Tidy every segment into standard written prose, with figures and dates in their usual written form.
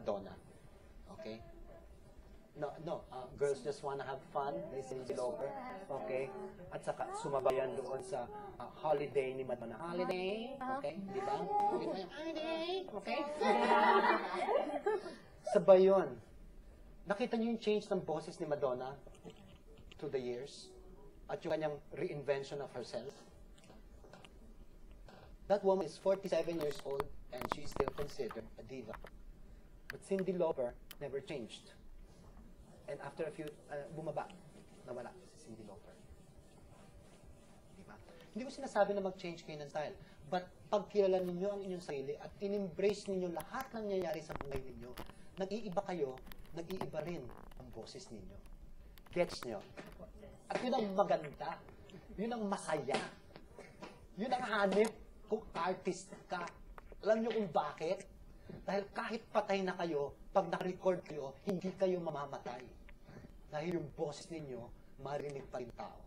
Madonna. Okay? No, girls just wanna have fun. They say Cyndi Lauper. Okay? At saka sumabayan doon sa holiday ni Madonna. Holiday? Okay? Di ba? Holiday? Okay? Sabay yun. Nakita niyo yung change ng boses ni Madonna through the years? At yung kanyang reinvention of herself? That woman is 47 years old and she's still considered a diva. But Cyndi Lauper never changed. And after a few, bumaba, nawala si Cyndi Lauper. Diba? Hindi ko sinasabi na mag-change kayo ng style. But pag kilala ninyo ang inyong sarili at in-embrace ninyo lahat ng nangyayari sa buhay ninyo, nag-iiba kayo, nag-iiba rin ang boses ninyo. Gets nyo? At yun ang maganda. Yun ang masaya. Yun ang hanip kung artist ka. Alam nyo kung bakit? Dahil kahit patay na kayo, pag na-record kayo, hindi kayo mamamatay. Dahil yung boses ninyo, marinig pa rin tao.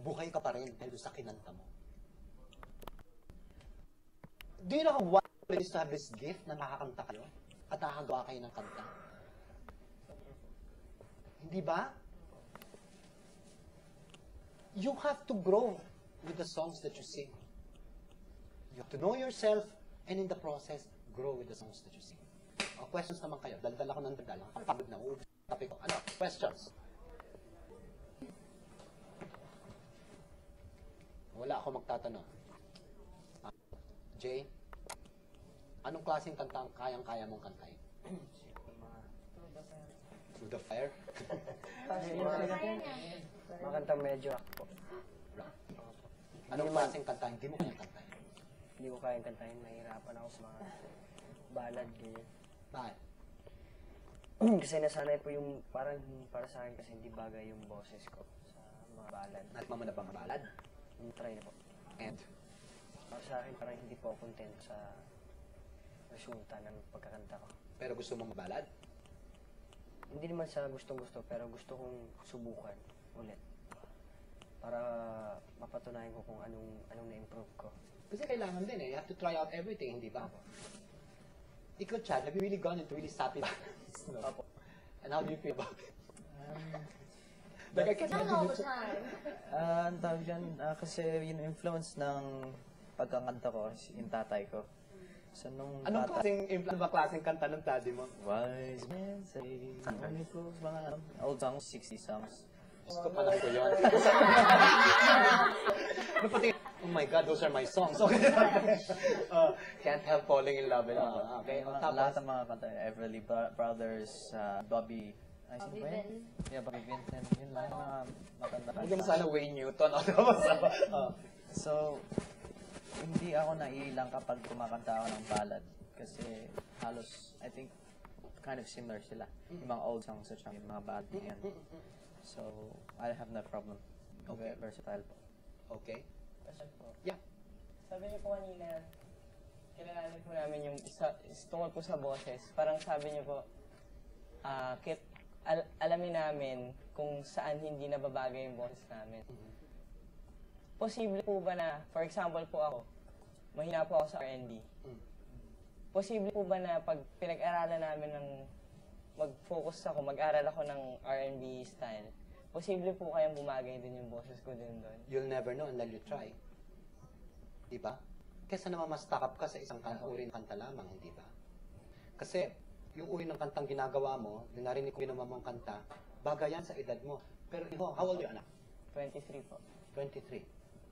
Buhay ka pa rin dahil sa kinanta mo. Do you know how wonderful it is to have this gift na nakakanta kayo? At nakakagawa kayo ng kanta? Hindi ba? You have to grow with the songs that you sing. You have to know yourself and in the process, grow with the songs that you sing. Questions naman kayo. Daldal ako ng daldal. Pagod na. Topic ko. Ano? Questions? Wala ako magtatanong. Jay? Anong klaseng kanta ang kayang-kaya mong kantahin? Through the Fire? Mga kantang medyo rock po. Anong klaseng kanta hindi mo kayang kantahin? Hindi ko kayang kantahin. Mahirapan ako sa mga ballad. Bakit? Kasi nasanay po yung, parang para sa akin kasi hindi bagay yung boses ko sa mga ballad. Natma mo na ba mga ballad? Try na po. And? Para sa akin, parang hindi po ako content sa resulta ng pagkakanta ko. Pero gusto mo mabalad? Hindi naman sa gustong-gusto, pero gusto kong subukan ulit. Para mapatunayan ko kung anong na-improve ko. Kasi kailangan din eh. You have to try out everything, hindi ba? Ikaw, Chad, have you really gone into really sappy ballads? No. Opo. And how do you feel about it? Not all the time. Ang tawag dyan, kasi yung influence ng pagkakanta ko, yung tatay ko. So, nung Anong klaseng kanta ng daddy mo? Wise men say, only fools, mga old songs, 60 songs. Gusto pa lang ko yun. Oh my God, those are my songs. Okay. Can't help falling in love. Okay. Lahat ng mga kanta, Everly Brothers, Bobby... Bobby Vinton. Yeah, Bobby Vinton. Yun lang mga matanda. Hindi mo sana Wayne Newton. So, hindi ako naiilang kapag kumakanta ako ng ballad. Kasi halos, I think, kind of similar sila. Yung mga old songs at yung mga ballad na yan. So, I have no problem. Okay. Versatile po. Okay. Question po. Yeah. Sabi niyo po kanina, kilalanin po namin yung tungkol po sa boses. Parang sabi niyo po, alamin namin kung saan hindi nababagay yung boses namin. Posible po ba na, for example po ako, mahina po ako sa R&B. Posible po ba na pag pinag-aralan namin ng mag-focus ako, mag-aral ako ng R&B style, posible po kayang bumagay din yung boses ko din doon? You'll never know until you try. Diba? Kesa naman mas takap ka sa isang uri ng kanta lamang, hindi ba? Kasi, yung uri ng kantang ginagawa mo, narinig ko ginawa mong kanta, bagay yan sa edad mo. Pero, how old you, anak? 23 po. 23.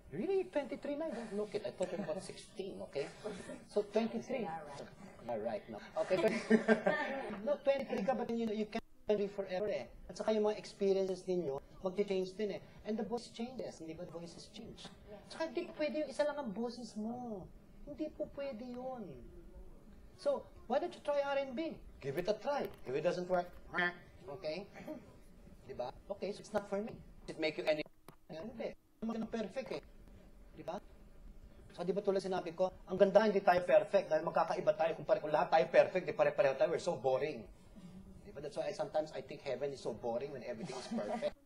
Really? 23 na? Don't look it. I thought you were about 16, okay? So, 23. All right, no. Okay, no, 23 ka, but you can't live forever eh. At saka yung mga experiences ninyo, mag-change din eh. And the voice changes, hindi ba the voices change? At saka hindi pwede yung isa lang ang boses mo. Hindi po pwede yun. So, why don't you try R&B? Give it a try. If it doesn't work, okay? Diba? Okay, so it's not for me. Does it make you any... Hindi. Hindi perfect eh. Diba? So, di ba tulad sinabi ko, ang ganda hindi tayo perfect dahil magkakaiba tayo. Kung lahat tayo perfect, di pare-pareho tayo, we're so boring. Diba? That's why sometimes I think heaven is so boring when everything is perfect.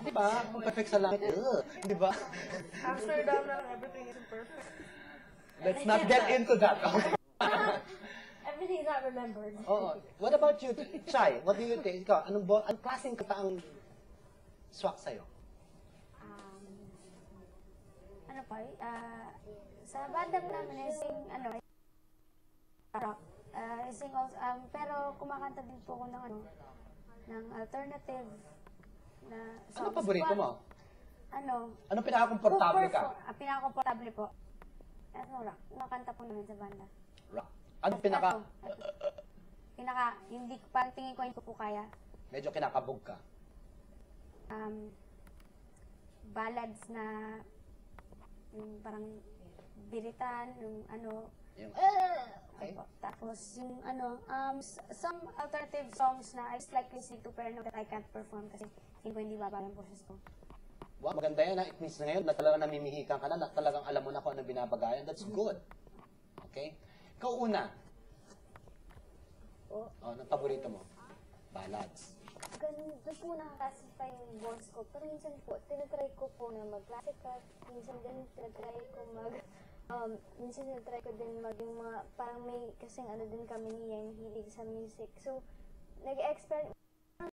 Diba? Kung perfect sa langit, diba? Amsterdam na everything isn't perfect. Let's not get into that. not remembered. Oo. What about you, Chai? What do you think? Ikaw, anong klaseng kanta ang swak sa'yo? Ano po, sa banda po namin, I sing, rock. I sing also, pero kumakanta din po ako ng alternative na songs. Ano paborito mo? Anong pinaka-komportable ka? Pinaka-komportable po. Rock. Kumakanta po namin sa banda. Rock. Ano pinaka... Hindi, parang tingin ko hindi ko po kaya. Medyo kinakabog ka. Ballads na yung parang biritan, yung Yung, okay. Opo. Tapos yung some alternative songs na I just like listening to pero that I can't perform kasi hindi bababa yung boses ko. Wow, maganda yan. It means na ngayon na talagang namimihikan ka na talagang alam mo na kung ano binabagayan. That's good. Okay? Ikaw una. Oh, anong paborito mo? Ballads. Ganito po nakakasify yung bones ko. Pero minsan po, tinatry ko po na mag-classical. Minsan din tinatry ko minsan tinatry ko din yung mga, parang may, kasing din kami niya, yung hilig sa music. So, nag-experiment